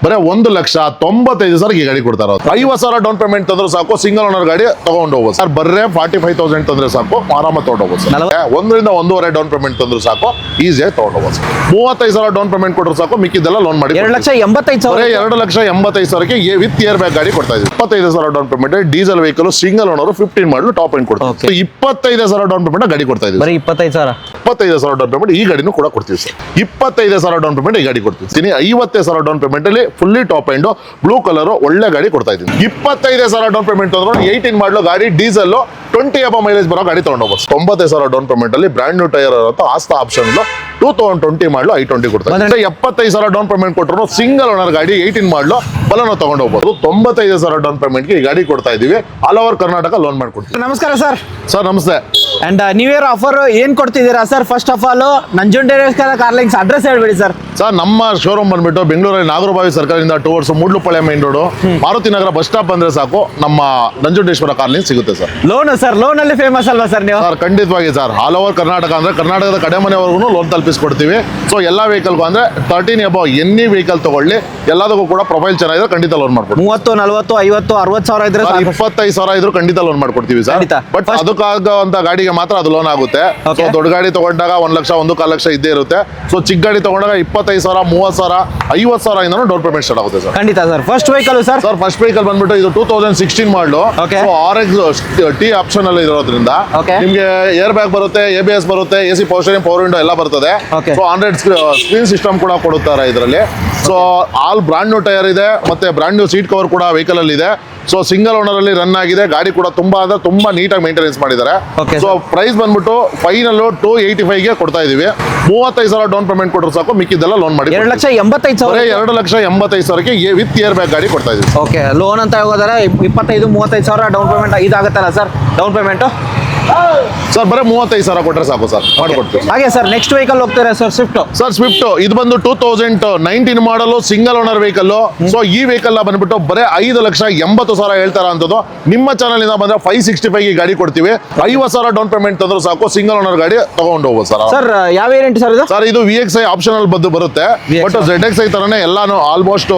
ಬರೀ 1,95,000 ಈ ಗಾಡಿ ಕೊಡ್ತಾರೆ. 50,000 ಡೌನ್ ಪೇಮೆಂಟ್ ತಂದ್ರು ಸಾಕು, ಸಿಂಗಲ್ ಓನರ್ ಗಾಡಿ ತಗೊಂಡು ಹೋಗ್ಬೋದು ಸರ್. ಬರೇ 45,000 ತಂದ್ರೆ ಸಾಕು, ಆರಾಮಾಗಿ ತಗೊಂಡು ಹೋಗ್ಬೋದು ಸರ್. 1.5 ಡೌನ್ ಪೇಮೆಂಟ್ ತಂದ್ರು ಸಾಕು, ಈಸಿಯಾಗಿ ತಗೊಂಡು ಹೋಗ್ಬೋದು ಸರ್. 35,000 ಡೌನ್ ಪೇಮೆಂಟ್ ಕೊಟ್ಟರು ಸಾಕು, ಮಿಕ್ಕಿದ್ದೆಲ್ಲ ಲೋನ್ ಮಾಡಿ 2,85,000. 2,85,000 ವಿತ್ ಇಯರ್ ಬ್ಯಾಗ್ ಗಾಡಿ ಕೊಡ್ತಾ ಇದ್ದೀವಿ. 25,000 down payment, diesel vehicle, single owner, 15 ಮಾಡಲು ಟಾಪ್ ಎಂಡ್ ಕೊಡ್ತೀವಿ. 25,000 ಡೌನ್ ಪೇಮೆಂಟ್ ಗಾಡಿ ಕೊಡ್ತಾ ಇದ್ದೀವಿ. 25,000 ಡೌನ್ ಪೇಮೆಂಟ್ ಈ ಗಾಡಿನೂ ಕೂಡ ಕೊಡ್ತೀವಿ ಸರ್. 25,000 ಡೌನ್ ಪೇಮೆಂಟ್ ಈ ಗಾಡಿ ಕೊಡ್ತೀವಿ. 50,000 ಡೌನ್ ಪೇಮೆಂಟ್ ಅಲ್ಲಿ fully top end blue colour ಒಳ್ಳೆ ಗಾಡಿ ಕೊಡ್ತಾ ಇದ್ದೀವಿ. 25,000 ಡೌನ್ ಪೇಮೆಂಟ್ ಅಂದ್ರೆ 18 ಮಾಡಲು ಗಾಡಿ, ಡೀಸೆಲ್ 20 ಅಬ ಮೈಲೇಜ್ ಬರೋ ಗಾಡಿ ತಗೊಂಡು ಹೋಗ್ಬೋದು. 90,000 ಡೌನ್ ಪೇಮೆಂಟ್ ಅಲ್ಲಿ ಬ್ರಾಂಡ್ ನ್ಯೂ ಟೈರ್ ಆಸ್ತಾ ಆಪ್ಷನ್ 2020 ಮಾಡಲು i20 ಕೊಡ್ತಾರೆ. 75,000 ಡೌನ್ ಪೇಮೆಂಟ್ ಕೊಟ್ಟರು ಸಿಂಗಲ್ ಓನರ್ ಗಾಡಿ 18 ಮಾಡಲು ಬಲನೋ ತಗೊಂಡು ಹೋಗ್ಬೋದು. 95,000 ಡೌನ್ ಪೇಮೆಂಟ್ಗೆ ಈ ಗಾಡಿ ಕೊಡ್ತಾ ಇದೀವಿ. ಆಲ್ ಓವರ್ ಕರ್ನಾಟಕ ಲೋನ್ ಮಾಡ್ಕೊಡ್ತೀವಿ. ನಮಸ್ಕಾರ ಸರ್. ಸರ್ ನಮಸ್ತೆ. ಅಂಡ್ ನ್ಯೂ ಇಯರ್ ಆಫರ್ ಏನ್ ಕೊಡ್ತಿದ್ದೀರಾ sir? First of all Nanjundeshwara car links address ಹೇಳ್ಬಿಡಿ ಸರ್. ಸರ್ ನಮ್ಮ ಶೋರೂಮ್ ಬಂದ್ಬಿಟ್ಟು ಬೆಂಗಳೂರಲ್ಲಿ ನಾಗರಬಾವಿ ಸರ್ಕಲಿಂದ towards Moodalapalya main road, Maruti Nagar bus stop ಬಂದ್ರೆ ಸಾಕು, ನಮ್ಮ ನಂಜುಂಡೇಶ್ವರ ಕಾರ್ಲಿಂಗ್ ಸಿಗುತ್ತೆ ಸರ್. ಲೋನ್ ಅಲ್ಲಿ ಫೇಮಸ್ ಅಲ್ವಾ ಸರ್ ನೀವು? ಸರ್ ಖಂಡಿತವಾಗಿ ಸರ್. ಆಲ್ ಓವರ್ ಕರ್ನಾಟಕ ಅಂದ್ರೆ ಕರ್ನಾಟಕದ ಕಡೆ ಮನೆವರೆಗೂ ಲೋನ್ ತಲುಪಿಸ್ಕೊಡ್ತೀವಿ. ಸೊ ಎಲ್ಲಾ ವೆಹಿಕಲ್ಗೂ ಅಂದ್ರೆ 13 ಅಬೌವ್ ಎನಿ ವೆಹಿಕಲ್ ತಗೊಳ್ಳಿ, ಎಲ್ಲದಕ್ಕೂ ಕೂಡ ಪ್ರೊಫೈಲ್ ಚೆನ್ನಾಗಿದ್ರೆ ಖಂಡಿತ ಲೋನ್ ಮಾಡ್ಕೊಡ್ತೀವಿ. 30, 40, 50, 60,000 ಇದ್ರೆ 25,000 ಇದ್ರು ಖಂಡಿತ ಲೋನ್ ಮಾಡ್ಕೊಡ್ತೀವಿ ಸರ್. ಬಟ್ ಅದಕ್ಕಾಗುವಂತ ಗಾಡಿಗೆ ಮಾತ್ರ ಅದು ಲೋನ್ ಆಗುತ್ತೆ. ಸೊ ದೊಡ್ಡ ಗಾಡಿ ತಗೊಂಡಾಗ 1 ಲಕ್ಷ 1.25 ಲಕ್ಷ ಇದ್ದೇ ಇರುತ್ತೆ. ಸೊ ಚಿಕ್ಕ ಗಾಡಿ ತಗೊಂಡಾಗ 25,000, 30,000, 50,000 ಇಂದ ಡೌನ್ ಪೇಮೆಂಟ್ ಸ್ಟಾರ್ಟ್ ಆಗುತ್ತೆ ಸರ್. ಖಂಡಿತ sir. First vehicle sir? Sir first vehicle ಬಂದ್ಬಿಟ್ಟು ಇದು 2016 ಮಾಡಲು RX T ಆಪ್ಷನ್ ಅಲ್ಲಿ ಇರೋದ್ರಿಂದ ನಿಮ್ಗೆ ಏರ್ ಬ್ಯಾಗ್ ಬರುತ್ತೆ, ABS ಬರುತ್ತೆ, AC power steering, power window ಎಲ್ಲ ಬರ್ತದೆ. ಸೊ 100 ಸ್ಕ್ರೀನ್ ಸಿಸ್ಟಮ್ ಕೂಡ ಕೊಡುತ್ತಾರೆ ಇದರಲ್ಲಿ. So all brand new tyre ಇದೆ, ಮತ್ತೆ ಬ್ರಾಂಡ್ ನ್ಯೂ ಸೀಟ್ ಕವರ್ ಕೂಡ ವೆಹಿಕಲ್ ಅಲ್ಲಿ ಇದೆ. ಸೊ ಸಿಂಗಲ್ ಓನರ್ ಅಲ್ಲಿ ರನ್ ಆಗಿದೆ. ಗಾಡಿ ಕೂಡ ತುಂಬಾ ನೀಟಾಗಿ ಮೇಂಟೆನೆನ್ಸ್ ಮಾಡಿದ್ದಾರೆ. ಸೊ ಪ್ರೈಸ್ ಬಂದ್ಬಿಟ್ಟು ಫೈನಲ್ 285 ಕೊಡ್ತಾ ಇದೀವಿ. 35,000 ಡೌನ್ ಪೇಮೆಂಟ್ ಕೊಟ್ಟರು ಸಾಕು, ಮಿಕ್ಕಿದ್ದೆಲ್ಲ ಲೋನ್ ಮಾಡಿ 2,85,000. 2,85,000 ವಿತ್ ಇಯರ್ ಬ್ಯಾಗ್ ಗಾಡಿ ಕೊಡ್ತಾ ಇದೀವಿ. ಓಕೆ, ಲೋನ್ ಅಂತ ಹೋಗೋದಾರೆ 25,000-35,000 ಡೌನ್ ಪೇಮೆಂಟ್ ಇದಾಗುತ್ತಲ್ಲ ಸರ್ ಡೌನ್ ಪೇಮೆಂಟ್? ಸರ್ ಬರೀ 35,000 ಕೊಟ್ಟರೆ ಸಾಕು ಸರ್, ಮಾಡ್ಕೊಡ್ತೀವಿ. ಹಾಗೆ ಸರ್ ನೆಕ್ಸ್ಟ್ ವೆಹಿಕಲ್ ಹೋಗ್ತಾರೆ ಸರ್, ಸ್ವಿಫ್ಟ್. ಸರ್ ಸ್ವಿಫ್ಟ್ ಇದು ಬಂದು 2019 model single owner vehicle. So ಈ ವೆಹಿಕಲ್ ಬಂದ್ಬಿಟ್ಟು ಬರೀ 5,80,000 ಹೇಳ್ತಾರ ಅಂತದ್ದು. ನಿಮ್ಮ ಚಾನಲ್ ಇಂದ ಬಂದ್ರೆ 565 ಈ ಗಾಡಿ ಕೊಡ್ತೀವಿ. 50,000 ಡೌನ್ ಪೇಮೆಂಟ್ ತಂದ್ರು ಸಾಕು, ಸಿಂಗಲ್ ಓನರ್ ಗಾಡಿ ತಗೊಂಡು ಹೋಗ್ಬೋದು ಸರ್. ಸರ್ ಯಾವ ವೇರಿಯಂಟ್ ಸರ್ ಇದು? ಸರ್ ಇದು VXI ಆಪ್ಷನಲ್ ಬರುತ್ತೆ. ಬಟ್ ZXI ತರನೇ ಎಲ್ಲಾನು ಆಲ್ಮೋಸ್ಟ್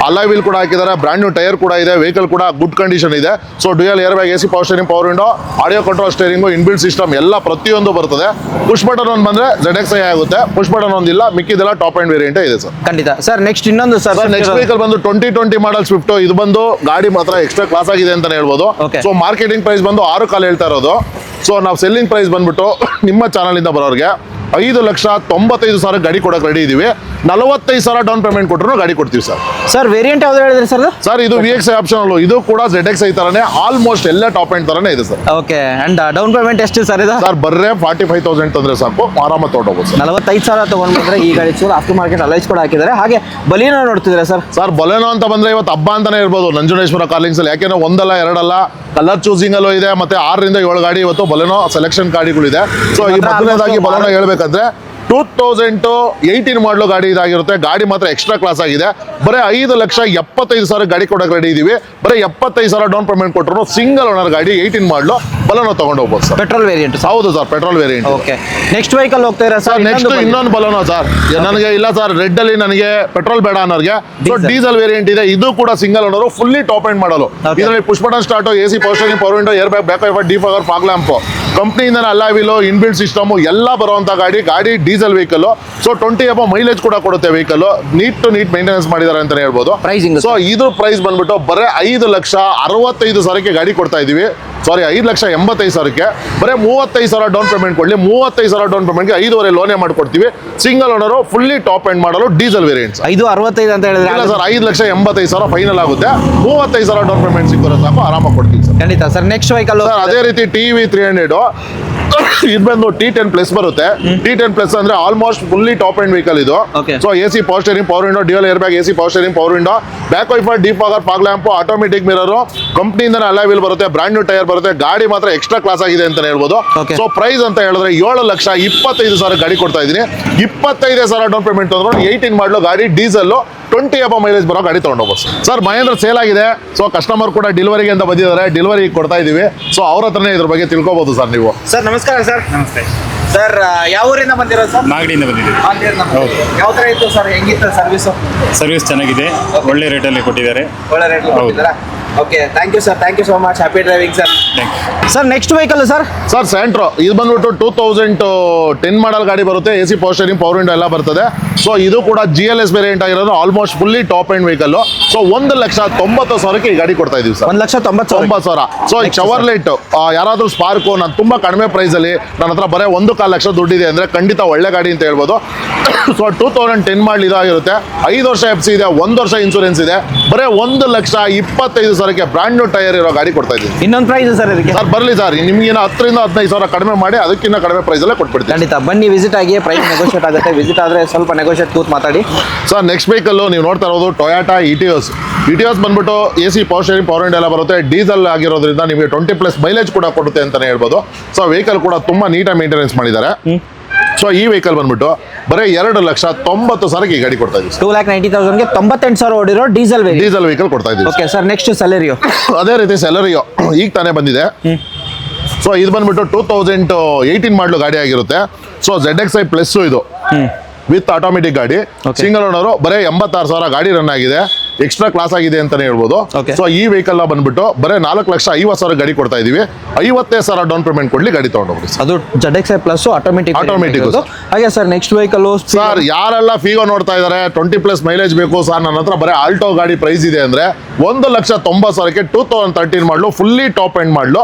ಅಲಾಯ್ ವೀಲ್ ಕೂಡ ಹಾಕಿದ್ದಾರೆ, ಬ್ರಾಂಡ್ ನ್ಯೂ ಟೈರ್ ಕೂಡ ಇದೆ, ವೆಹಿಕಲ್ ಕೂಡ ಗುಡ್ ಕಂಡೀಷನ್ ಇದೆ. So dual air bag, AC power steering, power window, audio control steering, inbuilt system ಎಲ್ಲ ಪ್ರತಿಯೊಂದು ಬರ್ತದೆ. ಪುಷ್ ಬಟನ್ ಒಂದು ಬಂದ್ರೆ ZXI ಆಗುತ್ತೆ, ಪುಷ್ ಬಟನ್ ಒಂದಿಲ್ಲ, ಮಿಕ್ಕಿದೆಲ್ಲ ಟಾಪ್ ಅಂಡ್ ವೇರಿಯಂಟ್ ಇದೆ ಸರ್. ಖಂಡಿತ ಸರ್. ನೆಕ್ಸ್ಟ್ ಇನ್ನೊಂದು ಸರ್, ನೆಕ್ಸ್ಟ್ ವೆಹಿಕಲ್ ಬಂದು 2020 ಮಾಡಲ್ ಸ್ವಿಫ್ಟ್. ಇದು ಬಂದು ಗಾಡಿ ಮಾತ್ರ ಎಕ್ಸ್ಟ್ರಾ ಕ್ಲಾಸ್ ಆಗಿದೆ ಅಂತಾನೆ ಹೇಳ್ಬೋದು. ಸೊ ಮಾರ್ಕೆಟಿಂಗ್ ಪ್ರೈಸ್ ಬಂದು 6,000 ಹೇಳ್ತಾ ಇರೋದು. ಸೊ ನಾವು ಸೆಲ್ಲಿಂಗ್ ಪ್ರೈಸ್ ಬಂದ್ಬಿಟ್ಟು ನಿಮ್ಮ ಚಾನಲ್ ಇಂದ ಬರೋರಿಗೆ 5,95,000 ಗಾಡಿ ಕೊಡಕ್ಕೆ ರೆಡಿ ಇದೀವಿ. 45,000 ಡೌನ್ ಪೇಮೆಂಟ್ ಕೊಟ್ಟರು ಗಾಡಿ ಕೊಡ್ತೀವಿ ಸರ್. ಸರ್ ವೇರಿಯಂಟ್ ಯಾವ್ದು ಹೇಳಿದ್ರಿ ಸರ್? ಸರ್ ಇದು VXI ಆಪ್ಷನಲ್, ಇದು ಕೂಡ ZXI ತರನೇ ಆಲ್ಮೋಸ್ಟ್ ಎಲ್ಲ ಟಾಪ್ ಎಂಡ್ ತರನೇ ಇದೆ sir. Okay, and down payment ಎಷ್ಟು ಸರ್ ಇದು? ಸರ್ ಬರೇ 45,000 ತಂದ್ರೆ ಸಾಕು, ಆರಾಮಾಗಿ ತಗೊಂಡೋಗ್ಬೋದು ಸರ್. 45,000 ತಗೊಂಡ್ಬಂದ್ರೆ ಈ ಗಾಡಿ ಚೂರು ಆಫ್ಟರ್ ಮಾರ್ಕೆಟ್ ಅಲೈಸ್ ಕೂಡ ಹಾಕಿದ್ದಾರೆ. ಹಾಗೆ ಬಲೀನೋ ನೋಡ್ತಿದ್ರೆ ಸರ್? ಸರ್ ಬಲೆನೋ ಅಂತ ಬಂದ್ರೆ ಇವತ್ತು ಹಬ್ಬ ಅಂತಾನೆ ಇರ್ಬೋದು ನಂಜುಂಡೇಶ್ವರ ಕಾರ್ಲಿಂಗ್ಸ್ ಅಲ್ಲಿ. ಯಾಕೆಂದ್ರೆ ಒಂದಲ್ಲ ಎರಡಲ್ಲ ಕಲರ್ ಚೂಸಿಂಗ್ ಅಲ್ಲೂ ಇದೆ, ಮತ್ತೆ 6ರಿಂದ 7 ಗಾಡಿ ಇವತ್ತು ಬಲೆನೋ ಸೆಲೆಕ್ಷನ್ ಗಾಡಿಗಳಿದೆ. ಸೊ ಈ ಮೊದಲನೇದಾಗಿ ಬಲೆನೋ ಹೇಳ್ಬೇಕಂದ್ರೆ 2018 ಮಾಡಲು ಗಾಡಿ ಇದಾಗಿರುತ್ತೆ. ಗಾಡಿ ಮಾತ್ರ ಎಕ್ಸ್ಟ್ರಾ ಕ್ಲಾಸ್ ಆಗಿದೆ. ಬರೀ 5,75,000 ಗಾಡಿ ಕೊಡಕ್ಕೆ ರೆಡಿ ಇದೀವಿ. ಬರೀ 75,000 ಡೌನ್ ಪೇಮೆಂಟ್ ಕೊಟ್ಟರು ಸಿಂಗಲ್ ಓನರ್ ಗಾಡಿ 18 ಮಾಡಲು ಬಲನೋ ತಗೊಂಡು ಹೋಗ್ಬೋದು ಸರ್. Petrol variant? ಹೌದು sir, petrol variant. Okay, next vehicle ಹೋಗ್ತಾ ಸರ್? ನೆಕ್ಸ್ಟ್ ಇನ್ನೊಂದು ಬಲನೋ ಸರ್. ನನಗೆ ಇಲ್ಲ ಸರ್, ರೆಡ್ ಅಲ್ಲಿ ನನಗೆ ಪೆಟ್ರೋಲ್ ಬೇಡ ಅನ್ನೋರಿಗೆ ಡೀಸೆಲ್ ವೇರಿಯಂಟ್ ಇದೆ. ಇದು ಕೂಡ single owner, fully top end model. ಇದರಲ್ಲಿ push button start, AC power steering, power window, air bag, back wiper, defogger, fog lamp, ಕಂಪ್ನಿಯಿಂದ ಅಲಾಯ್ ವೀಲ್, ಇನ್ಬಿಲ್ಟ್ ಸಿಸ್ಟಮ್ ಎಲ್ಲ ಬರುವಂತ ಗಾಡಿ diesel vehicle. So 20 above mileage ಕೂಡ ಕೊಡುತ್ತೆ vehicle. Neat to neat maintenance ಮಾಡಿದ್ದಾರೆ ಅಂತ ಹೇಳ್ಬೋದು. ಪ್ರೈಸಿಂಗ್? ಸೊ ಇದು ಪ್ರೈಸ್ ಬಂದ್ಬಿಟ್ಟು ಬರೀ 5,65,000 ಗಾಡಿ ಕೊಡ್ತಾ ಇದೀವಿ. ಸಾರಿ, 5,85,000 ಬರೀ 35,000 ಡೌನ್ ಪೇಮೆಂಟ್ ಕೊಡ್ಲಿ. 35,000 ಡೌನ್ ಪೇಮೆಂಟ್ಗೆ 5,500 ಲೋನೇ ಮಾಡ್ಕೊಡ್ತೀವಿ. Single owner, fully top end ಮಾಡಲು, ಡೀಸೆಲ್ ವೇರಿಯಂಟ್ಸ್. 5,65,000 ಅಂತ ಹೇಳಿದ್ರೆ? ಇಲ್ಲ ಸರ್, 5,85,000 ಫೈನಲ್ ಆಗುತ್ತೆ. 35,000 ಡೌನ್ ಪೇಮೆಂಟ್ ಸಿಕ್ಕಿದ್ರೆ ಸಾಕು, ಆರಾಮಾಗಿ ಕೊಡ್ತೀವಿ ಸರ್. ಖಂಡಿತ ಸರ್. ನೆಕ್ಸ್ಟ್ ವೆಹಿಕಲ್ ಸರ್ ಅದೇ ರೀತಿ TV 300 ಇದು ಬಂದು T10 ಪ್ಲಸ್ ಬರುತ್ತೆ. T10 ಪ್ಲಸ್ ಅಂದ್ರೆ almost fully top end vehicle ಇದು. So AC power steering, power window, dual air bag, AC power steering, power window, back wiper, defogger, fog lamp, automatic mirror, ಕಂಪ್ನಿಯಿಂದ alloy wheel ಬರುತ್ತೆ, brand new tyre ಬರುತ್ತೆ. ಗಾಡಿ ಮಾತ್ರ extra class ಆಗಿದೆ ಅಂತ ಹೇಳ್ಬೋದು. So price ಅಂತ ಹೇಳಿದ್ರೆ 7,25,000 ಗಾಡಿ ಕೊಡ್ತಾ ಇದೀನಿ. 25,000 ಡೌನ್ ಪೇಮೆಂಟ್ ಅಂದ್ರೆ 18 ಮಾಡಲು ಗಾಡಿ, ಡೀಸೆಲ್, 20 ಅಬೌವ್ ಮೈಲೇಜ್ ಬರೋ ಗಾಡಿ ತಗೊಂಡೋಗ್ಬೋದು ಸರ್. ಮಹೇಂದ್ರ ಸೇಲ್ ಆಗಿದೆ. ಸೊ ಕಸ್ಟಮರ್ ಕೂಡ ಡೆಲಿವರಿಗೆ ಅಂತ ಬಂದಿದ್ದಾರೆ, ಡೆಲಿವರಿ ಕೊಡ್ತಾ ಇದೀವಿ. ಸೊ ಅವ್ರ ಹತ್ರನೇ ಇದ್ರ ಬಗ್ಗೆ ತಿಳ್ಕೊಬಹುದು ಸರ್ ನೀವು. ಸರ್ ನಮಸ್ಕಾರ ಸರ್. ನಮಸ್ತೆ. ಸರ್ ಯಾವ ಊರಿಂದ ಬಂದಿರೋದು ಸರ್? ಮಾಗಡಿಯಿಂದ ಬಂದಿದ್ದೀವಿ. ಹೌದು. ಯಾವ ತರ ಇತ್ತು ಸರ್? ಹೆಂಗಿತ್ತು ಸರ್ವಿಸ್? ಸರ್ವಿಸ್ ಚೆನ್ನಾಗಿದೆ, ಒಳ್ಳೆ ರೇಟಲ್ಲಿ ಕೊಟ್ಟಿದ್ದಾರೆ. ಒಳ್ಳೆ ರೇಟ್ ಹೌದು. ಕೊಟ್ಟಿದ್ದೀರಾ? Okay, thank you sir, thank you so much. Happy driving sir. Thank you. Sir next vehicle sir? Sir Santro ಇದು ಬಂದ್ಬಿಟ್ಟು 2010 ಮಾಡಲ್ ಗಾಡಿ ಬರುತ್ತೆ. AC power steering, power window ಎಲ್ಲ ಬರ್ತದೆ. ಸೊ ಇದು ಕೂಡ GLS ವೇರಿಯಂಟ್ ಆಗಿರೋದು, almost fully top end vehicle. So 1,90,000ಕ್ಕೆ ಈ ಗಾಡಿ ಕೊಡ್ತಾ ಇದೀವಿ ಸರ್. 1,90,000. ಸೊ ಈ ಚವರ್ಲೆಟ್ ಯಾರಾದ್ರೂ ಸ್ಪಾರ್ಕು ನಾನು ತುಂಬಾ ಕಡಿಮೆ ಪ್ರೈಸ್ ಅಲ್ಲಿ ನನ್ನ ಹತ್ರ ಬರೀ 1.25 ಲಕ್ಷ ದುಡ್ಡಿದೆ ಅಂದ್ರೆ ಖಂಡಿತ ಒಳ್ಳೆ ಗಾಡಿ ಅಂತ ಹೇಳ್ಬೋದು. ಸೊ 2010 ಮಾಡಲ್ ಇದಾಗಿರುತ್ತೆ, 5 ವರ್ಷ FC ಇದೆ, 1 ವರ್ಷ ಇನ್ಸೂರೆನ್ಸ್ ಇದೆ, ಬರೀ 1,25,000ಕ್ಕೆ ಬ್ರಾಂಡ್ ನ್ಯೂ ಟೈರ್ ಇರೋ ಗಾಡಿ ಕೊಡ್ತಾ ಇದ್ದೀವಿ. ಇನ್ನೊಂದು ಪ್ರೈಸ್ ಸರ್ ಇದಕ್ಕೆ? ಸರ್ ಬರ್ಲಿ ಸರ್, ನಿಮ್ಗೇನ 10,000 to 15,000 ಕಡಿಮೆ ಮಾಡಿ ಅದಕ್ಕಿಂತ ಕಡಿಮೆ ಪ್ರೈಸ್ ಅಲ್ಲೇ ಕೊಟ್ಬಿಡ್ತೀವಿ. ಖಂಡಿತ ಬನ್ನಿ, ವಿಸಿಟ್ ಆಗಿ, ಪ್ರೈಸ್ ನೆಗೋಷಿಯೇಟ್ ಆಗುತ್ತೆ. ವಿಸಿಟ್ ಆದ್ರೆ ಸ್ವಲ್ಪ ನೆಗೋಷಿಯೇಟ್ ಕೂತ್ ಮಾತಾಡಿ. ಸರ್ ನೆಕ್ಸ್ಟ್ ವೆಹಿಕಲ್ ನೀವು ನೋಡ್ತಾ ಇರೋದು ಟೊಯಾಟಾ ಇಟಿಯೋಸ್ ಬಂದ್ಬಿಟ್ಟು AC power steering, power window ಎಲ್ಲ ಬರುತ್ತೆ. ಡೀಸೆಲ್ ಆಗಿರೋದ್ರಿಂದ ನಿಮಗೆ 20+ ಮೈಲೇಜ್ ಕೂಡ ಕೊಡುತ್ತೆ ಅಂತಾನೆ ಹೇಳ್ಬೋದು. ಸೊ ವೆಹಿಕಲ್ ಕೂಡ ತುಂಬಾ ನೀಟಾಗಿ ಮೇಂಟೆನೆನ್ಸ್ ಮಾಡಿದ್ದಾರೆ. ಸೊ ಈ ವೆಹಿಕಲ್ ಬಂದ್ಬಿಟ್ಟು ಬರೀ 2,90,000ಕ್ಕೆ ಈ ಗಾಡಿ ಕೊಡ್ತಾ ಇದ್ದೀವಿ. 2,90,000ಗೆ 98,000 ಓಡಿರೋ ಡೀಸೆಲ್ ವೆಹಿಕಲ್ ಕೊಡ್ತಾ ಇದ್ದೀವಿ. Okay sir, next Celerio. ಅದೇ ರೀತಿ ಸೆಲೆರಿಯೋ ಈಗ ತಾನೇ ಬಂದಿದೆ. ಸೊ ಇದು ಬಂದ್ಬಿಟ್ಟು 2018 ಮಾಡಲು ಗಾಡಿ ಆಗಿರುತ್ತೆ. ಸೊ ZXi ಪ್ಲಸ್ ಇದು ವಿತ್ ಆಟೋಮೆಟಿಕ್ ಗಾಡಿ, ಸಿಂಗಲ್ ಓನರು, ಬರೀ 86,000 ಗಾಡಿ ರನ್ ಆಗಿದೆ. ಎಕ್ಸ್ಟ್ರಾ ಕ್ಲಾಸ್ ಆಗಿದೆ ಅಂತಾನೆ ಹೇಳ್ಬೋದು. ಸೊ ಈ ವೆಹಿಕಲ್ ಬಂದ್ಬಿಟ್ಟು ಬರೀ 4,50,000 ಗಾಡಿ ಕೊಡ್ತಾ ಇದೀವಿ. 50,000 ಡೌನ್ ಪೇಮೆಂಟ್ ಕೊಡ್ಲಿ ಗಾಡಿ ತಗೊಂಡೋಗ್ರಿ. ಅದು ZXi ಪ್ಲಸ್ ಆಟೋಮೆಟಿಕ್. ಹಾಗೆ ಸರ್ ನೆಕ್ಸ್ಟ್ ವೆಹಿಕಲ್ ಸರ್ ಯಾರೆಲ್ಲ ಫಿಗೋ ನೋಡ್ತಾ ಇದಾರೆ 20+ ಮೈಲೇಜ್ ಬೇಕು ಸರ್, ನನ್ನ ಹತ್ರ ಬರೀ ಆಲ್ಟೋ ಗಾಡಿ ಪ್ರೈಸ್ ಇದೆ ಅಂದ್ರೆ 1,90,000ಕ್ಕೆ 2013 ಮಾಡಲು ಫುಲ್ಲಿ ಟಾಪ್ ಎಂಡ್ ಮಾಡಲು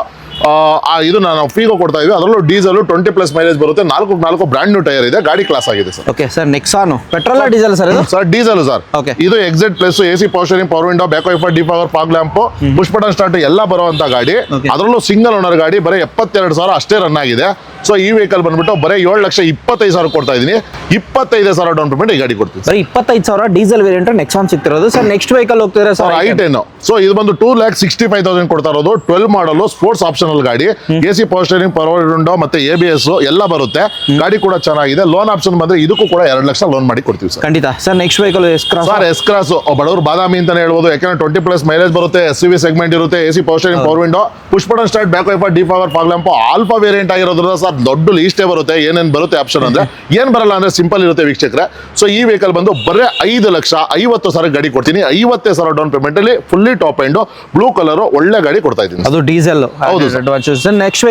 ಇದು ನಾನು ಫಿಗೋ ಕೊಡ್ತಾ ಇದೀವಿ. ಅದರಲ್ಲೂ ಡೀಸೆಲ್ 20+ ಮೈಲೇಜ್ ಬರುತ್ತೆ, 4 ಬ್ರಾಂಡ್ ನ್ಯೂ ಟೈರ್ ಇದೆ, ಗಾಡಿ ಕ್ಲಾಸ್ ಆಗಿದೆ sir. Okay sir, Nexon petrol diesel sir? ಇದು ಸರ್ ಡೀಸೆಲ್ ಸರ್. Okay. ಇದು ಎಕ್ಸೆಟ್ plus AC power steering, power window, back wiper, defogger, fog lamp, push button start ಎಲ್ಲ ಬರುವಂತ ಗಾಡಿ. Okay. ಅದರಲ್ಲೂ ಸಿಂಗಲ್ ಓನರ್ ಗಾಡಿ, ಬರೀ 72,000 ಅಷ್ಟೇ ರನ್ ಆಗಿದೆ. ಸೊ ಈ ವೆಹಿಕಲ್ ಬಂದ್ಬಿಟ್ಟು ಬರೀ 7,25,000 ಕೊಡ್ತಾ ಇದೀನಿ. 25,000 ಡೌನ್ ಪೇಮೆಂಟ್ ಈ ಗಾಡಿ ಕೊಡ್ತೀವಿ. ಬರೀ 25,000 ಡೀಸೆಲ್ ವೇರಿಯಂಟ್ ನೆಕ್ಸಾನ್ ಸಿಗ್ತಿರೋದು. ಸರ್ ನೆಕ್ಸ್ಟ್ ವೆಹಿಕಲ್ ಹೋಗ್ತಿದ್ರೆ ಸರ್ i10. ಸೊ ಇದು ಬಂದು 2,65,000 ಕೊಡ್ತಾ ಇರೋದು. 12 ಮಾಡಲು, ಸ್ಪೋರ್ಟ್ಸ್ ಆಪ್ಷನಲ್ ಗಾಡಿ, AC power steering, power window ಮತ್ತೆ ABS ಎಲ್ಲ ಬರುತ್ತೆ. ಗಾಡಿ ಕೂಡ ಚೆನ್ನಾಗಿದೆ. ಲೋನ್ ಆಪ್ಷನ್ ಬಂದ್ರೆ ಇದಕ್ಕೂ ಕೂಡ 2 ಲಕ್ಷ ಲೋನ್ ಮಾಡಿ ಕೊಡ್ತೀವಿ ಸರ್. ಖಂಡಿತ sir. Next vehicle sir S cross ಬಡವರು ಬಾದಾಮಿ ಅಂತಾನೆ ಹೇಳ್ಬೋದು, ಯಾಕಂದ್ರೆ 20+ ಮೈಲೇಜ್ ಬರುತ್ತೆ, SUV ಸೆಗ್ಮೆಂಟ್ ಇರುತ್ತೆ, AC power steering, power window, push button start, back wiper, defogger, fog lamp, alpha variant ಆಗಿರೋದ್ರಿಂದ ಸರ್ ದೊಡ್ಡ ಲೀಸ್ಟೇ ಬರುತ್ತೆ. ಏನೇನು ಬರುತ್ತೆ ಆಪ್ಷನ್ ಅಂದ್ರೆ ಏನ್ ಬರಲ್ಲ ಅಂದ್ರೆ ಸಿಂಪಲ್ ಇರುತ್ತೆ ವೀಕ್ಷಕರೇ. ಸೊ ಈ ವೆಹಿಕಲ್ ಬಂದು ಬರೀ 5,50,000 ಗಾಡಿ ಕೊಡ್ತೀನಿ. 50,000 ಡೌನ್ ಪೇಮೆಂಟ್ ಅಲ್ಲಿ fully top end blue colour ಒಳ್ಳೆ ಗಾಡಿ ಕೊಡ್ತಾ ಇದ್ದೀನಿ. ಅದು ಡೀಸೆಲ್. ಹೌದು ಸರ್. ನೆಕ್ಸ್ಟ್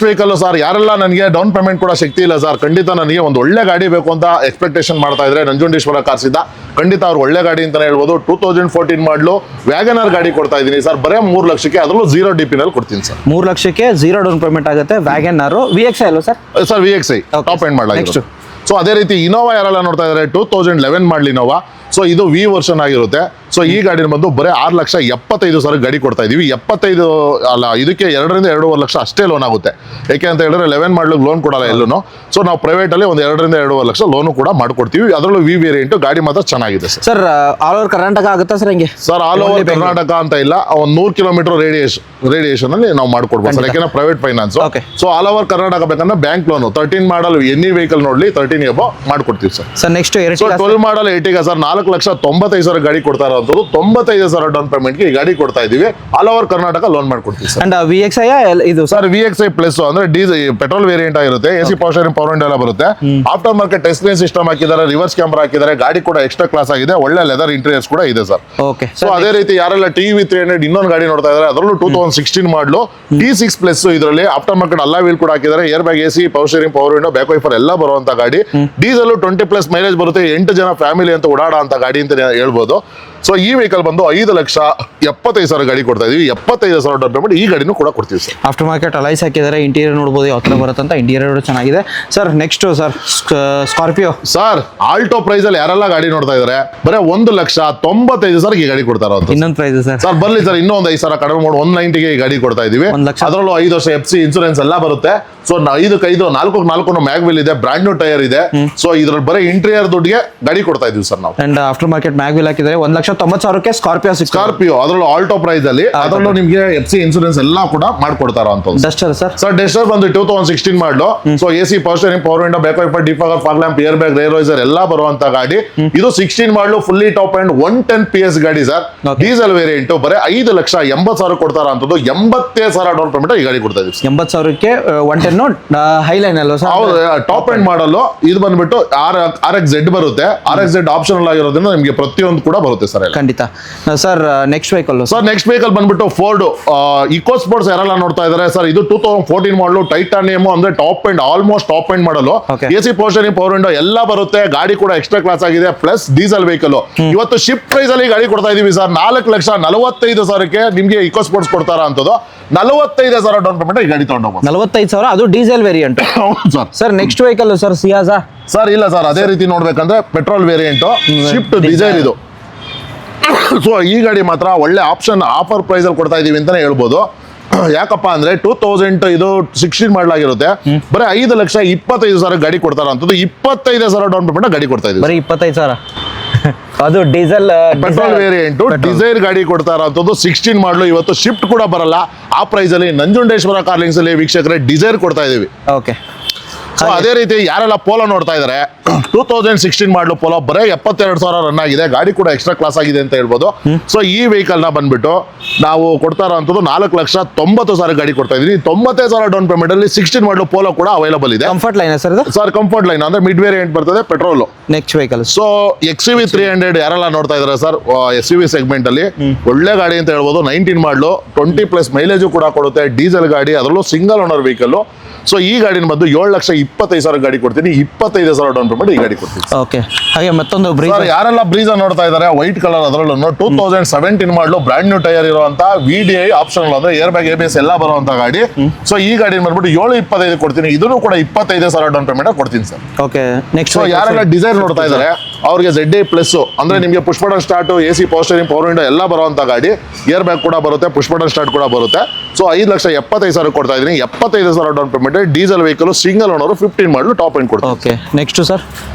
ವೆಹಿಕಲ್ ಸರ್ ಯಾರೆಲ್ಲ ನನಗೆ ಡೌನ್ ಪೇಮೆಂಟ್ ಕೂಡ ಶಕ್ತಿ ಇಲ್ಲ ಸರ್, ಖಂಡಿತ ನನಗೆ ಒಂದು ಒಳ್ಳೆ ಗಾಡಿ ಬೇಕು ಅಂತ ಎಕ್ಸ್ಪೆಕ್ಟೇಷನ್ ಮಾಡ್ತಾ ಇದ್ರೆ ನಂಜುಂಡೇಶ್ವರ ಕಾರ್ಸ್ ಇಂದ ಖಂಡಿತ ಅವ್ರು ಒಳ್ಳೆ ಗಾಡಿ ಅಂತಾನೆ ಹೇಳ್ಬೋದು. 2014 ಮಾಡಲು ವ್ಯಾಗನರ್ ಗಾಡಿ ಕೊಡ್ತಾ ಇದ್ದೀನಿ ಸರ್, ಬರೀ 3 ಲಕ್ಷಕ್ಕೆ, ಅದರಲ್ಲೂ 0 DP ನಲ್ಲಿ ಕೊಡ್ತೀನಿ ಸರ್. 3 ಲಕ್ಷಕ್ಕೆ 0 ಡೌನ್ ಪೇಮೆಂಟ್ ಆಗುತ್ತೆ. ವ್ಯಾಗನರ್ VXi ಅಲ್ವಾ sir? Sir VXi top end ಮಾಡಲಾಗಿದೆ. ಸೊ ಅದೇ ರೀತಿ ಇನೋವಾ ಯಾರೆಲ್ಲ ನೋಡ್ತಾ ಇದ್ದಾರೆ 2011 ಮಾಡಲಿ ಇನೋವಾ. ಸೊ ಇದು V ವರ್ಷನ್ ಆಗಿರುತ್ತೆ. ಸೊ ಈ ಗಾಡಿ ಬಂದು ಬರೀ 6,75,000 ಗಾಡಿ ಕೊಡ್ತಾ ಇದೀವಿ. 75 ಅಲ್ಲ, ಇದಕ್ಕೆ 2 ರಿಂದ 2.5 ಲಕ್ಷ ಅಷ್ಟೇ ಲೋನ್ ಆಗುತ್ತೆ. ಯಾಕೆ ಅಂತ ಹೇಳಿದ್ರೆ 11 ಮಾಡಲು ಲೋನ್ ಕೊಡಲ್ಲ ಎಲ್ಲೂ. ಸೊ ನಾವು ಪ್ರೈವೇಟ್ ಅಲ್ಲಿ ಒಂದು 2 ರಿಂದ 2.5 ಲಕ್ಷ ಲೋನು ಕೂಡ ಮಾಡ್ಕೊಡ್ತೀವಿ. ಅದರಲ್ಲೂ V ವೇರಿಯಂಟ್ ಗಾಡಿ ಮಾತ್ರ ಚೆನ್ನಾಗಿದೆ sir. Sir all over Karnataka ಆಗುತ್ತಾ ಸರ್? ಹೆಂಗೆ ಸರ್ ಆಲ್ ಓವರ್ ಕರ್ನಾಟಕ ಅಂತ ಇಲ್ಲ, ಒಂದು 100 ಕಿಲೋಮೀಟರ್ ರೇಡಿಯೇಷನ್ ಅಲ್ಲಿ ನಾವು ಮಾಡ್ಕೊಡ್ಬೋದು ಸರ್, ಯಾಕೆಂದ್ರೆ private finance. Okay. So all over Karnataka ಬೇಕಂದ್ರೆ ಬ್ಯಾಂಕ್ ಲೋನ್ 13 ಮಾಡಲ್ ಎನಿ ವೆಹಿಕಲ್ ನೋಡ್ಲಿ 13 ಎಬೋ ಮಾಡ್ಕೊಡ್ತೀವಿ ಸರ್. ಸರ್ ನೆಕ್ಸ್ಟ್ ಸೊ 12 ಮಾಡಲ್ 80 ಸರ್ 4,95,000 ಗಾಡಿ ಕೊಡ್ತಾ ಇರೋದು. 95,000 ಡೌನ್ ಪೇಮೆಂಟ್ಗೆ ಈ ಗಾಡಿ ಕೊಡ್ತಾ ಇದೀವಿ. ಆಲ್ ಓವರ್ ಕರ್ನಾಟಕ ಲೋನ್ ಮಾಡ್ಕೊಡ್ತೀವಿ ಸರ್. ಅಂಡ್ VXi ಇದು ಸರ್ VXi ಪ್ಲಸ್ ಅಂದ್ರೆ ಪೆಟ್ರೋಲ್ ವೇರಿಯಂಟ್ ಆಗಿರುತ್ತೆ. AC power steering, power window ಎಲ್ಲ ಬರುತ್ತೆ. After market touch screen system ಹಾಕಿದ್ದಾರೆ, ರಿವರ್ಸ್ ಕ್ಯಾಮೆರಾ ಹಾಕಿದ್ದಾರೆ, ಗಾಡಿ ಕೂಡ ಎಕ್ಸ್ಟ್ರಾ ಕ್ಲಾಸ್ ಆಗಿದೆ, ಒಳ್ಳೆ ಲೆದರ್ ಇಂಟೀರಿಯರ್ಸ್ ಕೂಡ ಇದೆ ಸರ್. ಓಕೆ. ಸೊ ಅದೇ ರೀತಿ ಯಾರೆಲ್ಲ TV300 ಇನ್ನೊಂದು ಗಾಡಿ ನೋಡ್ತಾ ಇದ್ದಾರೆ, ಅದರಲ್ಲೂ 2016 ಮಾಡಲು T6 ಪ್ಲಸ್ ಇದರಲ್ಲಿ ಆಫ್ಟರ್ ಮಾರ್ಕೆಟ್ ಅಲ್ಲ ವೀಲ್ ಕೂಡ ಹಾಕಿದ್ದಾರೆ, air bag, AC power steering, power window, back wiper ಎಲ್ಲ ಬರುವಂತ ಗಾಡಿ. ಡೀಸೆಲ್ 20+ ಮೈಲೇಜ್ ಬರುತ್ತೆ, 8 ಜನ ಫ್ಯಾಮಿಲಿ ಅಂತ ಓಡಾಡ ಅಂತ ಗಾಡಿ ಅಂತ ಹೇಳ್ಬೋದು. ಸೊ ಈ ವೆಹಿಕಲ್ ಬಂದು 5,75,000 ಗಾಡಿ ಕೊಡ್ತಾ ಇದೀವಿ. 75,000 ಡೌನ್ ಪೇಮೆಂಟ್ ಈ ಗಾಡಿನೂ ಕೂಡ ಕೊಡ್ತೀವಿ ಸರ್. ಆಫ್ಟರ್ ಮಾರ್ಕೆಟ್ ಅಲೈಸ್ ಹಾಕಿದ್ದಾರೆ, ಇಂಟೀರಿಯರ್ ನೋಡ್ಬೋದು ಯಾವ ಥರ ಬರುತ್ತೆ ಅಂತ. ಇಂಟೀರಿಯರ್ ಚೆನ್ನಾಗಿದೆ sir. Next sir Scorpio. Sir Alto price ಅಲ್ಲಿ ಯಾರೆಲ್ಲ ಗಾಡಿ ನೋಡ್ತಾ ಇದಾರೆ ಬರೀ 1,95,000 ಈ ಗಾಡಿ ಕೊಡ್ತಾ ಇರೋದು. ಇನ್ನೊಂದು ಪ್ರೈಸ್ ಸರ್. ಸರ್ ಬರ್ಲಿ ಸರ್, ಇನ್ನೂ ಒಂದು 5,000 ಕಡಿಮೆ ಮಾಡಿ 190ಗೆ ಈ ಗಾಡಿ ಕೊಡ್ತಾ ಇದೀವಿ. 1 ಲಕ್ಷ. ಅದರಲ್ಲೂ 5 ವರ್ಷ FC ಇನ್ಸೂರೆನ್ಸ್ ಎಲ್ಲ ಬರುತ್ತೆ. ಸೊ 5 4 ಮ್ಯಾಗ್ವಿಲ್ ಇದೆ, ಬ್ರಾಂಡ್ ನ್ಯೂ ಟೈರ್ ಇದೆ. ಸೊ ಇದ್ರಲ್ಲಿ ಬರೀ ಇಂಟೀರಿಯರ್ ದುಡ್ಡಿಗೆ ಗಾಡಿ ಕೊಡ್ತಾ ಇದೀವಿ ಸರ್ ನಾವು. ಅಂಡ್ ಆಫ್ಟರ್ ಮಾರ್ಕೆಟ್ ಮ್ಯಾಗ್ವಿಲ್ ಹಾಕಿದ್ದಾರೆ. 1,90,000 -90,000ಕ್ಕೆ ಸ್ಕಾರ್ಪಿಯೋ ಸಿಗ್ತದೆ. ಸ್ಕಾರ್ಪಿಯೋ ಅದರಲ್ಲೂ ಆಲ್ಟೋ ಪ್ರೈಸ್ ಅಲ್ಲಿ ಅದರಲ್ಲೂ ನಿಮಗೆ FC ಇನ್ಸೂರೆನ್ಸ್ ಎಲ್ಲ ಕೂಡ ಮಾಡ್ಕೊಡ್ತಾರ ಅಂತ. Duster sir. ಸರ್ ಡೆಸ್ಟರ್ ಬಂದು 2016 model. So AC power steering, power window, back wiper, defogger, fog lamp, air bag, rear visor ಎಲ್ಲ ಬರುವಂತ ಗಾಡಿ. ಇದು 16 model, fully top and 110 PS ಗಾಡಿ ಸರ್. ಡೀಸೆಲ್ ವೇರಿಯಂಟ್ ಬರೀ 5,80,000 ಕೊಡ್ತಾರ ಅಂತದ್ದು. 87,000 ಡೌನ್ ಪೇಮೆಂಟ್ ಈ ಗಾಡಿ ಕೊಡ್ತಾ ಇದೀವಿ. 80,000ಕ್ಕೆ 110 ಹೈಲೈನ್ ಅಲ್ವಾ ಸರ್? ಹೌದು, ಟಾಪ್ ಎಂಡ್ ಮಾಡಲು. ಇದು ಬಂದ್ಬಿಟ್ಟು RXZ ಬರುತ್ತೆ. RXZ ಆಪ್ಷನಲ್ ಆಗಿರೋದ್ರಿಂದ ನಿಮಗೆ ಪ್ರತಿಯೊಂದು ಕೂಡ ಬರುತ್ತೆ ಸರ್. ಖಂಡಿತ sir. Next vehicle sir, next vehicle ಬಂದ್ಬಿಟ್ಟು ಫೋರ್ಡ್ ಇಕೋ ಸ್ಪೋರ್ಟ್ಸ್ ಯಾರೆಲ್ಲ ನೋಡ್ತಾ ಇದಾರೆ ಸರ್, ಇದು 2014 ಮಾಡಲು, ಟೈಟಾನಿಯಮ್ ಅಂದ್ರೆ top end, almost top end ಮಾಡಲು. AC power steering, power window ಎಲ್ಲ ಬರುತ್ತೆ. ಗಾಡಿ ಕೂಡ ಎಕ್ಸ್ಟ್ರಾ ಕ್ಲಾಸ್ ಆಗಿದೆ, ಪ್ಲಸ್ ಡೀಸೆಲ್ ವೆಹಿಕಲ್. ಇವತ್ತು ಶಿಫ್ಟ್ ಪ್ರೈಸ್ ಅಲ್ಲಿ ಗಾಡಿ ಕೊಡ್ತಾ ಇದೀವಿ ಸರ್. 4,45,000ಕ್ಕೆ ನಿಮಗೆ ಇಕೋ ಸ್ಪೋರ್ಟ್ಸ್ ಕೊಡ್ತಾರ ಅಂತದ್ದು. 45,000 ಡೌನ್ ಪೇಮೆಂಟ್ ಈ ಗಾಡಿ ತಗೊಂಡೋಗ್ಬೋದು. 45,000, ಅದು diesel variant. Sir sir next vehicle sir ಸಿಯಾಜಾ ಸರ್. ಇಲ್ಲ ಸರ್, ಅದೇ ರೀತಿ ನೋಡ್ಬೇಕಂದ್ರೆ ಪೆಟ್ರೋಲ್ ವೇರಿಯಂಟ್ ಶಿಫ್ಟ್ ಡಿಸೈರ್ ಇದು. ಸೊ ಈ ಗಾಡಿ ಮಾತ್ರ ಒಳ್ಳೆ ಆಪ್ಷನ್, ಆಫರ್ ಪ್ರೈಸ್ ಅಲ್ಲಿ ಕೊಡ್ತಾ ಇದೀವಿ ಅಂತಾನೆ ಹೇಳ್ಬೋದು. ಯಾಕಪ್ಪ ಅಂದ್ರೆ 2000 ಇದು 16 ಮಾಡಲಾಗಿರುತ್ತೆ. ಬರೀ 5,25,000 ಗಾಡಿ ಕೊಡ್ತಾರ ಅಂತದ್ದು. 25,000 ಡೌನ್ ಪೇಮೆಂಟ್ ಗಾಡಿ ಕೊಡ್ತಾ ಇದೀವಿ. ಬರೀ 25,000 ಅದು ಡೀಸೆಲ್ ಪೆಟ್ರೋಲ್ ವೇರಿಯಂಟ್ ಡಿಸೈರ್ ಗಾಡಿ ಕೊಡ್ತಾರ ಅಂತದ್ದು. 16 ಮಾಡಲು. ಇವತ್ತು ಶಿಫ್ಟ್ ಕೂಡ ಬರಲ್ಲ. ಆ ಪ್ರೈಸ್ ಅಲ್ಲಿ ನಂಜುಂಡೇಶ್ವರ ಕಾರ್ಲಿಂಗ್ಸ್ ಅಲ್ಲಿ ವೀಕ್ಷಕರೇ ಡಿಸೈರ್ ಕೊಡ್ತಾ ಇದೀವಿ. ಓಕೆ. ಸೊ ಅದೇ ರೀತಿ ಯಾರೆಲ್ಲ ಪೋಲೋ ನೋಡ್ತಾ ಇದಾರೆ, 2016 ಮಾಡಲು ಪೋಲೋ ಬರೀ 72,000 ರನ್ ಆಗಿದೆ. ಗಾಡಿ ಕೂಡ ಎಕ್ಸ್ಟ್ರಾ ಕ್ಲಾಸ್ ಆಗಿದೆ ಅಂತ ಹೇಳ್ಬೋದು. ಸೊ ಈ ವೆಹಿಕಲ್ ನ ಬಂದ್ಬಿಟ್ಟು ನಾವು ಕೊಡ್ತಾ ಇರೋಂಥದ್ದು 4,90,000 ಗಾಡಿ ಕೊಡ್ತಾ ಇದೀನಿ. 95,000 ಡೌನ್ ಪೇಮೆಂಟ್ ಅಲ್ಲಿ 16 ಮಾಡಲು ಪೋಲೋ ಕೂಡ ಅವೈಲಬಲ್ ಇದೆ. ಕಂಫರ್ಟ್ ಲೈನ್ ಸರ್ ಇದು? ಸರ್ ಕಂಫರ್ಟ್ ಲೈನ್ ಅಂದ್ರೆ ಮಿಡ್ ವೇರಿಯಂಟ್ ಬರ್ತದೆ, petrol. Next vehicle so XUV 300 ಯಾರೆಲ್ಲ ನೋಡ್ತಾ ಇದಾರೆ ಸರ್, SUV ಸೆಗ್ಮೆಂಟ್ ಅಲ್ಲಿ ಒಳ್ಳೆ ಗಾಡಿ ಅಂತ ಹೇಳ್ಬೋದು. 19 ಮಾಡಲು, 20+ ಮೈಲೇಜ್ ಕೂಡ ಕೊಡುತ್ತೆ. ಡೀಸೆಲ್ ಗಾಡಿ, ಅದರಲ್ಲೂ ಸಿಂಗಲ್ ಓನರ್ ವೆಹಿಕಲ್. ಸೊ ಈ ಗಾಡಿನ ಬಂದು 7,25,000 ಗಾಡಿ ಕೊಡ್ತೀನಿ. 25,000 ಡೌನ್ ಪೇಮೆಂಟ್ ಈ ಗಾಡಿ ಕೊಡ್ತೀನಿ. ಓಕೆ. ಹಾಗೆ ಮತ್ತೊಂದು ಸರ್, ಯಾರೆಲ್ಲ ಬ್ರೀಜಾ ನೋಡ್ತಾ ಇದಾರೆ, ವೈಟ್ ಕಲರ್, ಅದರಲ್ಲೂ 2017 ಮಾಡಲು, ಬ್ರಾಂಡ್ ನ್ಯೂ ಟೈರ್ ಇರುವಂತ VDI ಆಪ್ಷನ್ ಅಂದ್ರೆ ಏರ್ ಬ್ಯಾಗ್, ABS ಎಲ್ಲ ಬರುವಂತ ಗಾಡಿ. ಸೊ ಈ ಗಾಡಿನ ಬಂದ್ಬಿಟ್ಟು 7,25,000 ಕೊಡ್ತೀನಿ. ಇದನ್ನು ಕೂಡ 25,000 ಡೌನ್ ಪೇಮೆಂಟ್ ಕೊಡ್ತೀನಿ ಸರ್. ಓಕೆ. ನೆಕ್ಸ್ಟ್ ಯಾರೆಲ್ಲ ಡಿಸೈರ್ ನೋಡ್ತಾ ಇದಾರೆ ಅವ್ರಿಗೆ ZI ಪ್ಲಸ್ ಅಂದ್ರೆ ನಿಮಗೆ push button start, AC power steering, power window ಎಲ್ಲ ಬರುವಂತ ಗಾಡಿ. ಏರ್ ಬ್ಯಾಗ್ ಕೂಡ ಬರುತ್ತೆ, ಪುಷ್ ಬಟನ್ ಸ್ಟಾರ್ಟ್ ಕೂಡ ಬರುತ್ತೆ. ಸೊ 5,75,000 ಕೊಡ್ತಾ ಇದೀನಿ. 75,000 down payment. Diesel vehicle, single owner, 15 ಮಾಡಲು, ಟಾಪ್ ಎಂಡ್ ಕೊಡ್ತೀನಿ. Okay. Next sir.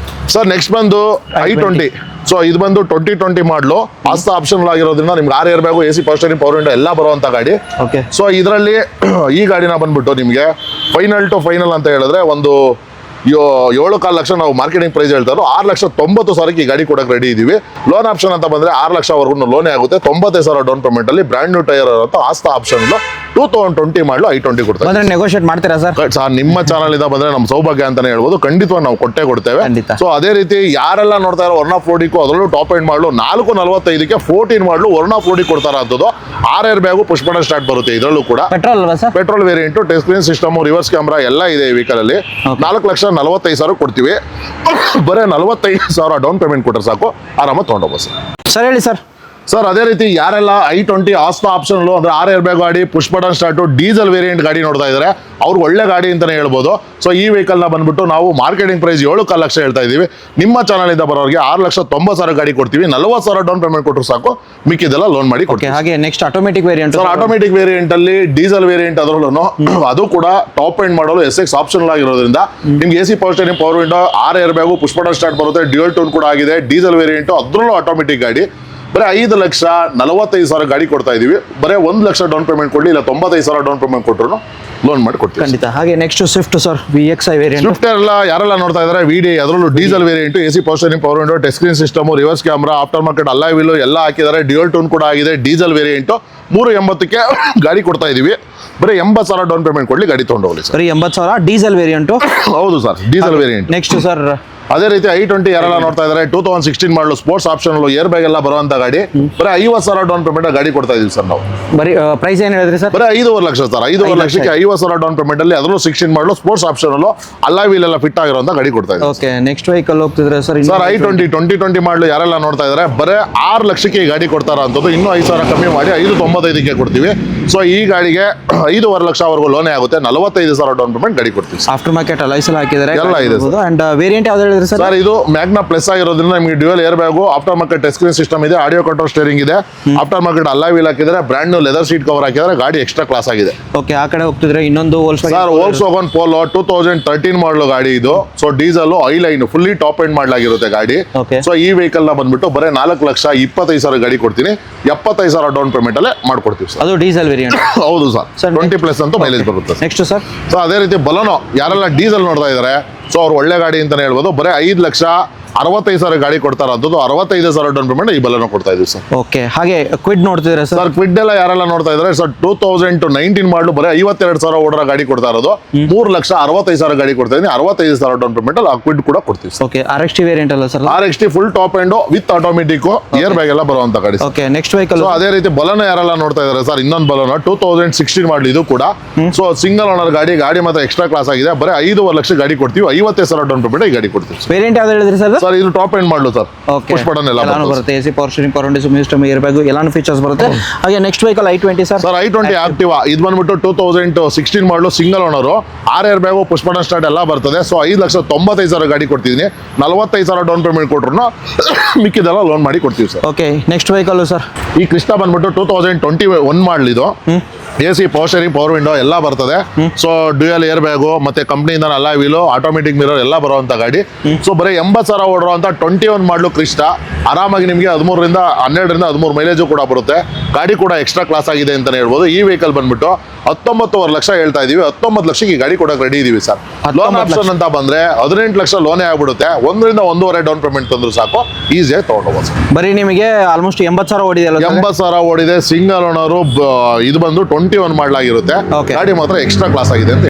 Sir next ಬಂದು i20. ಸೊ ಇದು ಬಂದು 2020 ಮಾಡಲು, ಆಸ್ತ ಆಪ್ಷನ್ ಆಗಿರೋದ್ರಿಂದ ನಿಮ್ಗೆ 6 air bag, AC power steering, power window ಎಲ್ಲ ಬರುವಂತ ಗಾಡಿ. ಓಕೆ. ಸೊ ಇದರಲ್ಲಿ ಈ ಗಾಡಿನ ಬಂದ್ಬಿಟ್ಟು ನಿಮಗೆ ಫೈನಲ್ ಟು ಫೈನಲ್ ಅಂತ ಹೇಳಿದ್ರೆ ಒಂದು 7.5 ಲಕ್ಷ ನಾವು ಮಾರ್ಕೆಟಿಂಗ್ ಪ್ರೈಸ್ ಹೇಳ್ತಾರೋ, 6,90,000 ಈ ಗಾಡಿ ಕೊಡಕ್ಕೆ ರೆಡಿ ಇದೀವಿ. ಲೋನ್ ಆಪ್ಷನ್ ಅಂತ ಬಂದ್ರೆ 6 ಲಕ್ಷವರೆಗೂ ಲೋನೇ ಆಗುತ್ತೆ. 95,000 ಡೌನ್ ಪೇಮೆಂಟ್ ಅಲ್ಲಿ ಬ್ರಾಂಡ್ ನ್ಯೂ ಟೈರ್ ಅಂತ ಆಸ್ತ ಆಪ್ಷನ್ 2020 ಮಾಡಲು i20 ಕೊಡ್ತಾರೆ. ಬಂದ್ರೆ ನೆಗೋಷಿಯೇಟ್ ಮಾಡ್ತೀರಾ ಸರ್? ಸರ್ ನಿಮ್ಮ ಚಾನಲ್ ಇಂದ ಬಂದ್ರೆ ನಮ್ಮ ಸೌಭಾಗ್ಯ ಅಂತಾನೆ ಹೇಳ್ಬೋದು. ಖಂಡಿತವಾಗಿ ನಾವು ಕೊಟ್ಟೆ ಕೊಡ್ತೇವೆ. ಸೊ ಅದೇ ರೀತಿ ಯಾರೆಲ್ಲ ನೋಡ್ತಾ ಇರೋ ವರ್ಣ 4D ಅದರಲ್ಲೂ ಟಾಪ್ ಎಂಡ್ ಮಾಡಲು 4,45,000ಕ್ಕೆ 14 ಮಾಡಲು ವರ್ಣ 4D ಕೊಡ್ತಾರ ಅಂತದ್ದು. 6 air bag, push button start ಬರುತ್ತೆ. ಇದರಲ್ಲೂ ಕೂಡ ಪೆಟ್ರೋಲ್ ಅಲ್ವಾ sir? Petrol variant, touch screen system, reverse camera ಎಲ್ಲ ಇದೆ ಈ ವೆಹಿಕಲ್ ಅಲ್ಲಿ. 4,45,000 ಕೊಡ್ತೀವಿ. ಬರೀ 45,000 ಡೌನ್ ಪೇಮೆಂಟ್ ಕೊಟ್ಟರೆ ಸಾಕು, ಆರಾಮಾಗಿ ತಗೊಂಡೋಗ್ಬೋದು ಸರ್. ಹೇಳಿ ಸರ್. ಸರ್ ಅದೇ ರೀತಿ ಯಾರೆಲ್ಲ i20 ಆಸ್ತಾ ಆಪ್ಷನ್ ಅಂದ್ರೆ 6 ಏರ್ ಬ್ಯಾಗ್ ಗಾಡಿ, push button start, diesel variant ಗಾಡಿ ನೋಡ್ತಾ ಇದ್ದಾರೆ, ಅವ್ರು ಒಳ್ಳೆ ಗಾಡಿ ಅಂತಾನೆ ಹೇಳ್ಬೋದು. ಸೊ ಈ ವೆಹಿಕಲ್ ನ ಬಂದ್ಬಿಟ್ಟು ನಾವು ಮಾರ್ಕೆಟಿಂಗ್ ಪ್ರೈಸ್ 7 ಲಕ್ಷ ಹೇಳ್ತಾ ಇದೀವಿ. ನಿಮ್ಮ ಚಾನಲ್ ಇಂದ ಬರೋರಿಗೆ 6,90,000 ಗಾಡಿ ಕೊಡ್ತೀವಿ. 40,000 ಡೌನ್ ಪೇಮೆಂಟ್ ಕೊಟ್ಟರು ಸಾಕು, ಮಿಕ್ಕಿದೆಲ್ಲ ಲೋನ್ ಮಾಡಿ ಕೊಡ್ತೀವಿ. ಹಾಗೆ next automatic variant. Sir automatic variant ಅಲ್ಲಿ ಡೀಸೆಲ್ ವೇರಿಯಂಟ್ ಅದರಲ್ಲೂ ಅದು ಕೂಡ ಟಾಪ್ ಎಂಡ್ ಮಾಡಲು SX ಆಪ್ಷನ್ ಆಗಿರೋದ್ರಿಂದ ನಿಮ್ಗೆ AC power steering, power window, 6 air bag, push button start ಬರುತ್ತೆ. ಡ್ಯೂಯಲ್ ಟೋನ್ ಕೂಡ ಆಗಿದೆ. ಡೀಸೆಲ್ ವೇರಿಯಂಟ್ ಅದರಲ್ಲೂ ಆಟೋಮೆಟಿಕ್ ಗಾಡಿ. ಬರೀ 5,45,000 ಗಾಡಿ ಕೊಡ್ತಾ ಇದೀವಿ. ಬರೀ 1 ಲಕ್ಷ ಡೌನ್ ಪೇಮೆಂಟ್ ಕೊಡ್ಲಿ, ಇಲ್ಲ 95,000 ಡೌನ್ ಪೇಮೆಂಟ್ ಕೊಟ್ಟರು ಲೋನ್ ಮಾಡಿ ಕೊಡ್ತೀವಿ. ಖಂಡಿತ. ಹಾಗೆ next Swift sir, VXI variant. Swift ಎಲ್ಲ ಯಾರೆಲ್ಲ ನೋಡ್ತಾ ಇದ್ದಾರೆ, VDI ಅದರಲ್ಲೂ diesel variant, AC power steering, power window, touch screen system, reverse camera, aftermarket alloy wheel ಎಲ್ಲ ಹಾಕಿದ್ದಾರೆ. ಡ್ಯೂಯಲ್ ಟೋನ್ ಕೂಡ ಆಗಿದೆ. ಡೀಸೆಲ್ ವೇರಿಯಂಟ್ 380ಕ್ಕೆ ಗಾಡಿ ಕೊಡ್ತಾ ಇದೀವಿ. ಬರೀ 80,000 ಡೌನ್ ಪೇಮೆಂಟ್ ಕೊಡ್ಲಿ, ಗಾಡಿ ತಗೊಂಡೋಗ್ಲಿ ಸರ್. ಬರೀ 80,000 ಡೀಸೆಲ್ ವೇರಿಯಂಟ್. ಹೌದು sir, diesel variant. Next sir ಅದೇ ರೀತಿ i20 ಯಾರೆಲ್ಲ ನೋಡ್ತಾ ಇದ್ದಾರೆ, 2016 ಮಾಡಲು, ಸ್ಪೋರ್ಟ್ಸ್ ಆಪ್ಷನ್, ಏರ್ ಬ್ಯಾಗ್ ಎಲ್ಲ ಬರುವಂತ ಗಾಡಿ. ಬರೀ 50,000 ಡೌನ್ ಪೇಮೆಂಟ್ ಗಾಡಿ ಕೊಡ್ತಾ ಇದೀವಿ ಸರ್ ನಾವು. ಬರೀ ಪ್ರೈಸ್ ಏನು ಹೇಳಿದ್ರಿ ಸರ್? ಬರೀ 5.5 ಲಕ್ಷ ಸರ್. 5.5 ಲಕ್ಷಕ್ಕೆ 50,000 ಡೌನ್ ಪೇಮೆಂಟ್ ಅಲ್ಲಿ, ಅದರಲ್ಲೂ 16 model, sports option alloy wheel ಎಲ್ಲ ಫಿಟ್ ಆಗಿರುವಂತ ಗಾಡಿ ಕೊಡ್ತಾ ಇದೀವಿ. ಓಕೆ. ನೆಕ್ಸ್ಟ್ ವೆಹಿಕಲ್ ಹೋಗ್ತಿದ್ರೆ ಸರ್ ಸರ್ i20 2020 ಮಾಡಲು ಯಾರೆಲ್ಲ ನೋಡ್ತಾ ಇದ್ದಾರೆ, ಬರೀ 6 ಲಕ್ಷಕ್ಕೆ ಈ ಗಾಡಿ ಕೊಡ್ತಾರ ಅಂತದ್ದು. ಇನ್ನೂ 5,000 ಕಮ್ಮಿ ಮಾಡಿ 5.95ಕ್ಕೆ ಕೊಡ್ತೀವಿ. ಸೊ ಈ ಗಾಡಿಗೆ 5.5 ಲಕ್ಷವರೆಗೂ ಲೋನೇ ಆಗುತ್ತೆ. 45,000 ಡೌನ್ ಪೇಮೆಂಟ್ ಗಾಡಿ ಕೊಡ್ತೀವಿ. ಆಫ್ಟರ್ ಮಾರ್ಕೆಟ್ ಅಲೈಸ್ ಎಲ್ಲ ಹಾಕಿದ್ದಾರೆ, ಎಲ್ಲ ಇದೆ ಅಂಡ್ ವೇರಿಯಂಟ್ ಯಾವ್ದು ಹೇಳಿದ್ರೆ ಹೇಳಿದ್ರಿ ಸರ್ ಸರ್ ಇದು ಮ್ಯಾಗ್ನಾ ಪ್ಲಸ್ ಆಗಿರೋದ್ರಿಂದ ನಿಮಗೆ dual air bag aftermarket touch screen system ಇದೆ, ಆಡಿಯೋ ಕಂಟ್ರೋಲ್ ಸ್ಟೇರಿಂಗ್ ಇದೆ, ಆಫ್ಟರ್ ಮಾರ್ಕೆಟ್ ಅಲಾಯ್ ವೀಲ್ ಹಾಕಿದ್ರೆ, brand new leather seat cover ಹಾಕಿದ್ರೆ, ಗಾಡಿ ಎಕ್ಸ್ಟ್ರಾ ಕ್ಲಾಸ್ ಆಗಿದೆ. ಓಕೆ, ಆ ಕಡೆ ಹೋಗ್ತಿದ್ರೆ ಇನ್ನೊಂದು ಸರ್ ವೋಲ್ಕ್ಸ್ವ್ಯಾಗನ್ ಪೋಲೋ 2013 ಮಾಡಲು ಗಾಡಿ ಇದು. ಸೊ ಡೀಸೆಲ್ ಐ ಲೈನ್ ಫುಲ್ಲಿ ಟಾಪ್ ಎಂಡ್ ಮಾಡಲಾಗಿರುತ್ತೆ ಗಾಡಿ. Okay. ಸೊ ಈ ವೆಹಿಕಲ್ ನ ಬಂದ್ಬಿಟ್ಟು ಬರೀ 4,25,000 ಗಾಡಿ ಕೊಡ್ತೀನಿ, 75,000 ಡೌನ್ ಪೇಮೆಂಟ್ ಅಲ್ಲೇ ಮಾಡ್ಕೊಡ್ತೀವಿ ಸರ್. ಅದು ಡೀಸೆಲ್ ವೇರಿಯಂಟ್. ಹೌದು ಸರ್, 20+ ಅಂತ ಮೈಲೇಜ್ ಬರುತ್ತೆ. ನೆಕ್ಸ್ಟ್ ಸರ್, ಸೊ ಅದೇ ರೀತಿ ಬಲನೋ ಯಾರೆಲ್ಲ ಡೀಸೆಲ್ ನೋಡ್ತಾ ಇದ್ದಾರೆ, ಸೊ ಅವ್ರು ಒಳ್ಳೆ ಗಾಡಿ ಅಂತಾನೆ ಹೇಳ್ಬೋದು. ಬರೀ 5,65,000 ಗಾಡಿ ಕೊಡ್ತಾರೆ ಅಂಥದ್ದು 65,000 ಡೌನ್ ಪೇಮೆಂಟ್ ಈ ಬಲನೋ ಕೊಡ್ತಾ ಇದೀವಿ ಸರ್. ಓಕೆ, ಹಾಗೆ ಕ್ವಿಡ್ ನೋಡ್ತಿದ್ರೆ ಸರ್. ಸರ್ ಕ್ವಿಡ್ ಎಲ್ಲ ಯಾರೆಲ್ಲ ನೋಡ್ತಾ ಇದ್ದಾರೆ ಸರ್, 2019 ಮಾಡಲು ಬರೀ 52,000 ಓಡರ ಗಾಡಿ ಕೊಡ್ತಾ ಇರೋದು, 3,65,000 ಗಾಡಿ ಕೊಡ್ತಾ ಇದ್ದೀನಿ, 65,000 ಡೌನ್ ಪೇಮೆಂಟ್ ಅಲ್ಲಿ ಆ ಕ್ವಿಡ್ ಕೂಡ ಕೊಡ್ತೀವಿ ಸರ್. ಓಕೆ, RXT ವೇರಿಯಂಟ್ ಅಲ್ಲ sir? RXT full top end with automatic air bag ಎಲ್ಲ ಬರುವಂತ ಗಾಡಿ. Okay, next vehicle. ಸೊ ಅದೇ ರೀತಿ ಬಲನೋ ಯಾರೆಲ್ಲ ನೋಡ್ತಾ ಇದ್ದಾರೆ ಸರ್, ಇನ್ನೊಂದು ಬಲನೋ 2016 ಮಾಡಲಿ ಇದು ಕೂಡ. ಸೊ ಸಿಂಗಲ್ ಓನರ್ ಗಾಡಿ ಮಾತ್ರ ಎಕ್ಸ್ಟ್ರಾ ಕ್ಲಾಸ್ ಆಗಿದೆ, ಬರೀ 5.5 ಲಕ್ಷ ಗಾಡಿ ಕೊಡ್ತೀವಿ, 55,000 ಡೌನ್ ಪೇಮೆಂಟ್ ಈ ಗಾಡಿ ಕೊಡ್ತೀವಿ. ವೇರಿಯಂಟ್ ಯಾವ್ದು ಹೇಳಿದ್ರಿ ಸರ್? ಸರ್ ಇದು ಟಾಪ್ ಎಂಡ್ ಮಾಡಲು ಸರ್, ಓಕೆ, ಪುಷ್ ಬಟನ್ ಎಲ್ಲ ಬರುತ್ತೆ, AC power steering, power window, system, air bag ಎಲ್ಲಾನು ಫೀಚರ್ಸ್ ಬರುತ್ತೆ. ಹಾಗೆ next vehicle i20 sir. Sir i20 Activa ಇದು ಬಂದ್ಬಿಟ್ಟು 2016 ಮಾಡಲು single owner, 6 air bag, push button start ಎಲ್ಲ ಬರ್ತದೆ. ಸೊ 5,95,000 ಗಾಡಿ ಕೊಡ್ತಿದ್ದೀನಿ, 45,000 ಡೌನ್ ಪೇಮೆಂಟ್ ಕೊಟ್ರು ಮಿಕ್ಕಿದೆಲ್ಲ ಲೋನ್ ಮಾಡಿ ಕೊಡ್ತೀವಿ sir. Okay, next vehicle sir. ಈ ಕ್ರಿಸ್ಟಾ ಬಂದ್ಬಿಟ್ಟು 2021 ಮಾಡಲಿ ಇದು. AC power steering, power window ಎಲ್ಲ ಬರ್ತದೆ. ಸೊ ಡ್ಯೂಯಲ್ ಏರ್ ಬ್ಯಾಗು ಮತ್ತೆ ಕಂಪ್ನಿಯಿಂದ ಅಲಾಯ್ ವೀಲು, ಆಟೋಮೆಟಿಕ್ ಮಿರರ್ ಎಲ್ಲ ಬರುವಂತ ಗಾಡಿ. ಸೊ ಬರೀ 80,000 ಓಡಿರುವಂತ 21 ಮಾಡಲು ಕ್ರಿಸ್ಟಾ ಆರಾಮಾಗಿ ನಿಮಗೆ 12 ಮೈಲೇಜು ಕೂಡ ಬರುತ್ತೆ. ಗಾಡಿ ಕೂಡ ಎಕ್ಸ್ಟ್ರಾ ಕ್ಲಾಸ್ ಆಗಿದೆ ಅಂತಾನೆ ಹೇಳ್ಬೋದು. ಈ ವೆಹಿಕಲ್ ಬಂದ್ಬಿಟ್ಟು 19.5 ಲಕ್ಷ ಹೇಳ್ತಾ ಇದೀವಿ, 19 ಲಕ್ಷಕ್ಕೆ ಈ ಗಾಡಿ ಕೊಡಕ್ಕೆ ರೆಡಿ ಇದೀವಿ ಸರ್. ಲೋನ್ ಆಪ್ಷನ್ ಅಂತ ಬಂದ್ರೆ 18 ಲಕ್ಷ ಲೋನೇ ಆಗ್ಬಿಡುತ್ತೆ, 1ರಿಂದ 1.5 ಡೌನ್ ಪೇಮೆಂಟ್ ತಂದ್ರು ಸಾಕು, ಈಸಿಯಾಗಿ ತಗೊಂಡೋಗ್ಬೋದು ಸರ್. ಬರೀ ನಿಮಗೆ ಆಲ್ಮೋಸ್ಟ್ 80,000 ಓಡಿದೆ ಅಲ್ಲ? 80,000 ಓಡಿದೆ, ಸಿಂಗಲ್ ಓನರು. ಇದು ಬಂದು 21 ಮಾಡಲಾಗಿರುತ್ತೆ, Okay. ಗಾಡಿ ಮಾತ್ರ ಎಕ್ಸ್ಟ್ರಾ ಕ್ಲಾಸ್ ಆಗಿದೆ ಅಂತ